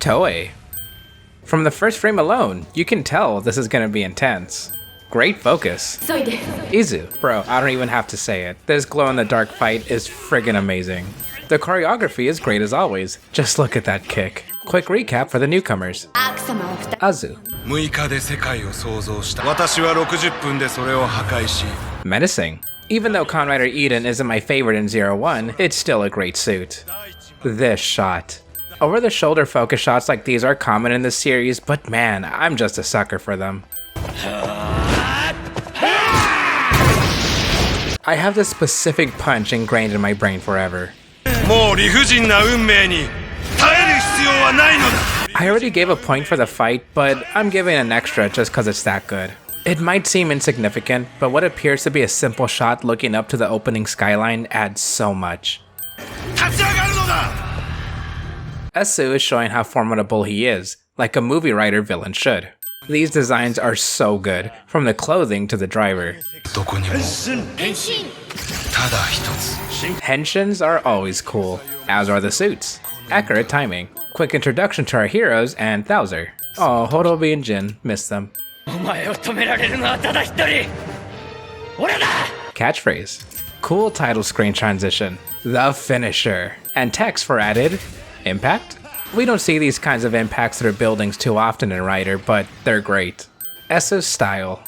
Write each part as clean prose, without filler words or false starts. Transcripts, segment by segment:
Toei. From the first frame alone, you can tell this is gonna be intense. Great focus. Izu, bro, I don't even have to say it. This glow-in-the-dark fight is friggin' amazing. The choreography is great as always. Just look at that kick. Quick recap for the newcomers. Azu. Menacing. Even though Kamen Rider Eden isn't my favorite in 01, it's still a great suit. This shot. Over-the-shoulder focus shots like these are common in this series, but man, I'm just a sucker for them. I have this specific punch ingrained in my brain forever. I already gave a point for the fight, but I'm giving an extra just cause it's that good. It might seem insignificant, but what appears to be a simple shot looking up to the opening skyline adds so much. Esu is showing how formidable he is, like a movie writer villain should. These designs are so good, from the clothing to the driver. Henshins are always cool, as are the suits. Accurate timing. Quick introduction to our heroes and Thouser. Oh, Horobi and Jin, missed them. Catchphrase. Cool title screen transition. The finisher. And text for added impact? We don't see these kinds of impacts through buildings too often in Rider, but they're great. Esu's style.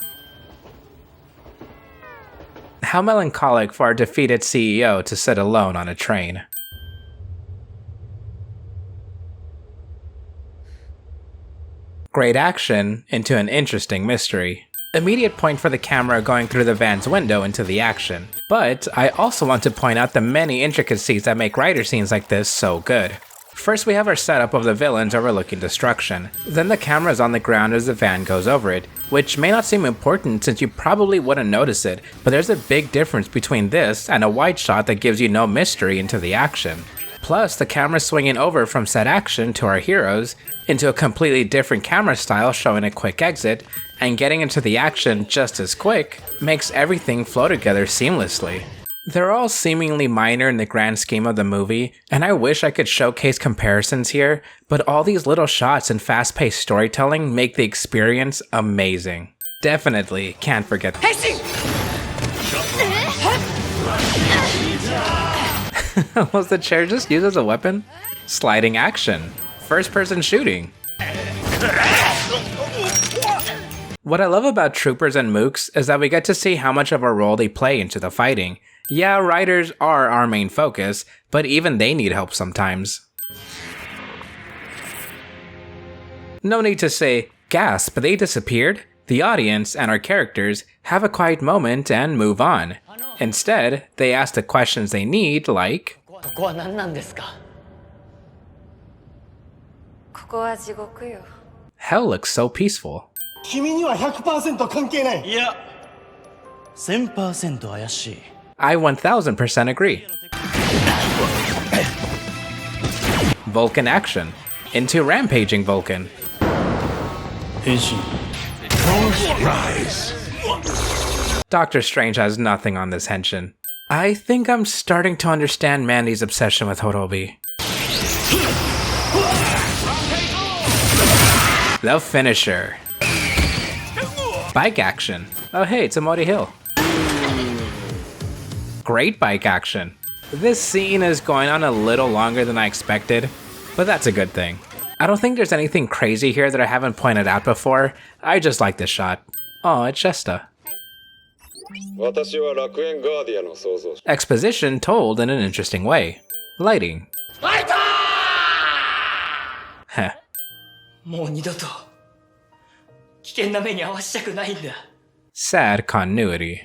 How melancholic for our defeated CEO to sit alone on a train. Great action into an interesting mystery. Immediate point for the camera going through the van's window into the action. But I also want to point out the many intricacies that make Rider scenes like this so good. First we have our setup of the villains overlooking destruction. Then the camera is on the ground as the van goes over it, which may not seem important since you probably wouldn't notice it, but there's a big difference between this and a wide shot that gives you no mystery into the action. Plus, the camera swinging over from said action to our heroes, into a completely different camera style showing a quick exit, and getting into the action just as quick, makes everything flow together seamlessly. They're all seemingly minor in the grand scheme of the movie, and I wish I could showcase comparisons here, but all these little shots and fast-paced storytelling make the experience amazing. Definitely can't forget Was the chair just used as a weapon? Sliding action. First-person shooting. What I love about Troopers and Mooks is that we get to see how much of a role they play into the fighting. Yeah, riders are our main focus, but even they need help sometimes. No need to say, gasp, they disappeared. The audience and our characters have a quiet moment and move on. Instead, they ask the questions they need, like, hell looks so peaceful. 君には 100% 関係ない。いや、1000% 怪しい。I 1000% agree. Vulcan action. Into rampaging Vulcan. Doctor Strange has nothing on this henshin. I think I'm starting to understand Mandy's obsession with Horobi. The finisher. Bike action. Oh hey, it's a Mori Hill. Great bike action. This scene is going on a little longer than I expected, but that's a good thing. I don't think there's anything crazy here that I haven't pointed out before. I just like this shot. Oh, it's Shesta. Exposition told in an interesting way. Lighting. Heh. Sad continuity.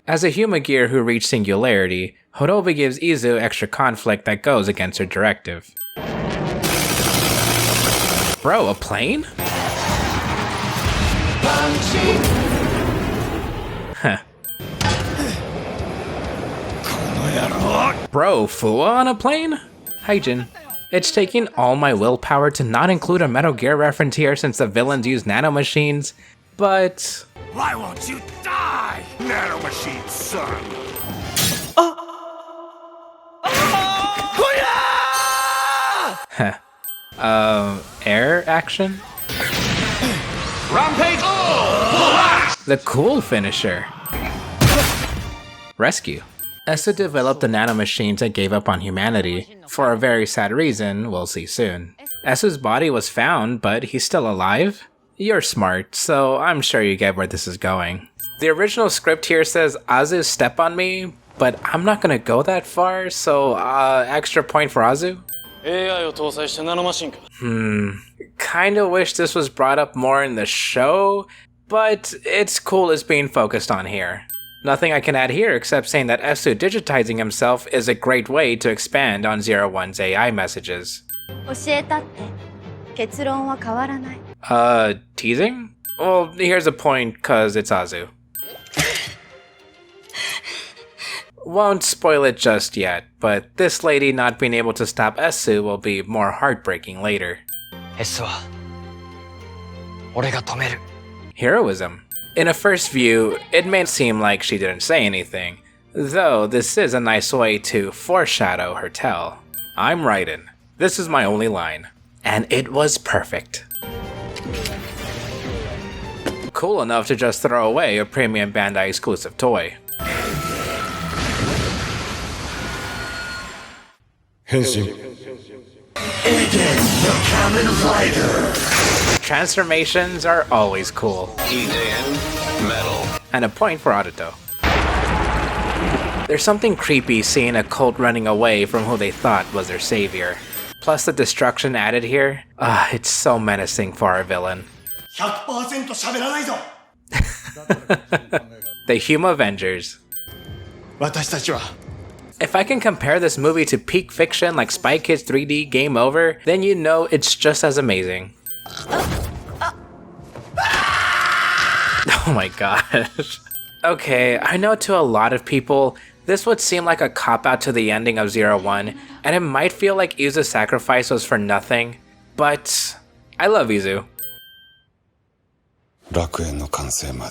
As a Humagear who reached singularity, Horobi gives Izu extra conflict that goes against her directive. Bro, a plane? Huh. Bro, Fua on a plane? Hyjin. It's taking all my willpower to not include a Metal Gear reference here since the villains use nanomachines, but... Why won't you die, nanomachine son? Air action? Rampage! Oh! The cool finisher. Rescue. Esu developed the nanomachines that gave up on humanity. For a very sad reason, we'll see soon. Esu's body was found, but he's still alive? You're smart, so I'm sure you get where this is going. The original script here says Azu step on me, but I'm not gonna go that far, so extra point for Azu? Kinda wish this was brought up more in the show, but it's cool it's being focused on here. Nothing I can add here except saying that Esu digitizing himself is a great way to expand on 01's AI messages. Teasing? Well, here's a point, cause it's Azu. Won't spoil it just yet, but this lady not being able to stop Esu will be more heartbreaking later. Heroism. In a first view, it may seem like she didn't say anything, though this is a nice way to foreshadow her tell. I'm Raiden. This is my only line. And it was perfect. Cool enough to just throw away a premium Bandai exclusive toy. Henshin. Kamen Rider! Transformations are always cool. Metal. And a point for Aruto. There's something creepy seeing a cult running away from who they thought was their savior. Plus the destruction added here, it's so menacing for our villain. 100% 喋らないぞ The Hume Avengers. 私たちは If I can compare this movie to peak fiction like Spy Kids 3D Game Over, then you know it's just as amazing. Oh my gosh. Okay, I know to a lot of people, this would seem like a cop-out to the ending of 01, and it might feel like Izu's sacrifice was for nothing, but I love Izu.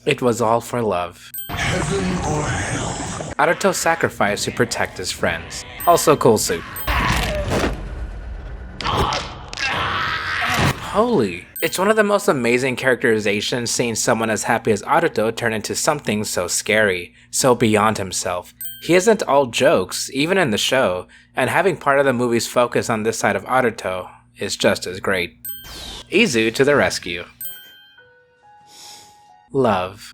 It was all for love. Heaven or hell. Aruto's sacrifice to protect his friends. Also cool suit. Holy, it's one of the most amazing characterizations seeing someone as happy as Aruto turn into something so scary, so beyond himself. He isn't all jokes, even in the show, and having part of the movie's focus on this side of Aruto is just as great. Izu to the rescue. Love.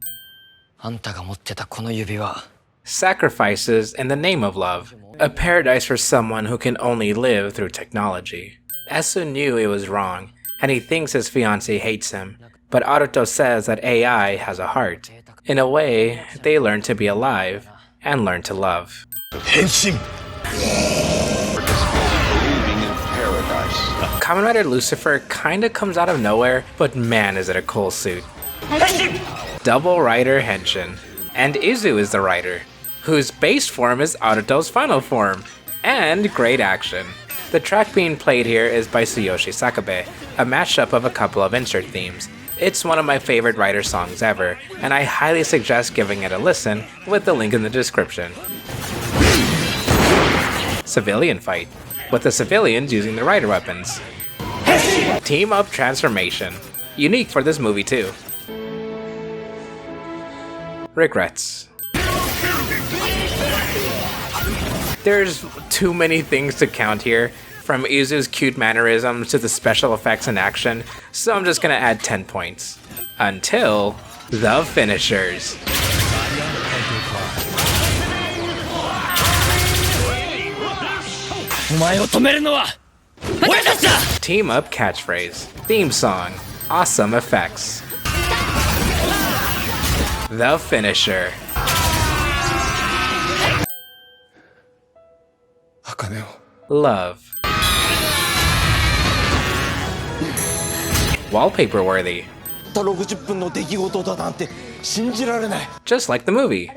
Sacrifices in the name of love. A paradise for someone who can only live through technology. Esu knew it was wrong, and he thinks his fiancée hates him, but Aruto says that AI has a heart. In a way, they learn to be alive and learn to love. Henshin. Kamen Rider Lucifer kinda comes out of nowhere, but man is it a cool suit. Double Rider Henshin. And Izu is the writer, whose base form is Aruto's final form. And great action. The track being played here is by Tsuyoshi Tsakabe, a mashup of a couple of insert themes. It's one of my favorite Rider songs ever, and I highly suggest giving it a listen with the link in the description. Civilian fight, with the civilians using the Rider weapons. Team up transformation. Unique for this movie too. Regrets. There's too many things to count here, from Izu's cute mannerisms to the special effects and action, so I'm just gonna add 10 points. Until the finishers. Team up catchphrase, theme song, awesome effects. The finisher. Love. Wallpaper worthy. たった60分の出来事だなんて信じられない Just like the movie.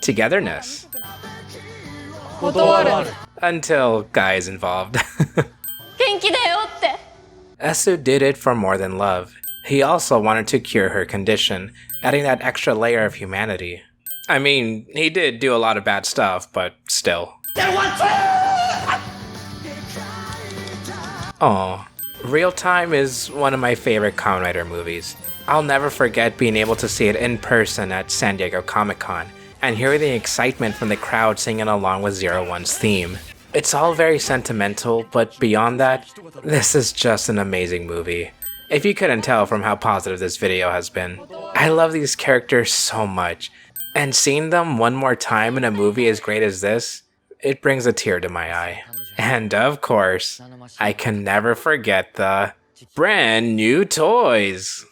Togetherness. 断る Until guys involved. 元気だよって Esu did it for more than love. He also wanted to cure her condition, adding that extra layer of humanity. I mean, he did do a lot of bad stuff, but still. Aw. Real Time is one of my favorite Kamen Rider movies. I'll never forget being able to see it in person at San Diego Comic-Con, and hearing the excitement from the crowd singing along with Zero One's theme. It's all very sentimental, but beyond that, this is just an amazing movie. If you couldn't tell from how positive this video has been. I love these characters so much, and seeing them one more time in a movie as great as this, it brings a tear to my eye. And of course, I can never forget the brand new toys!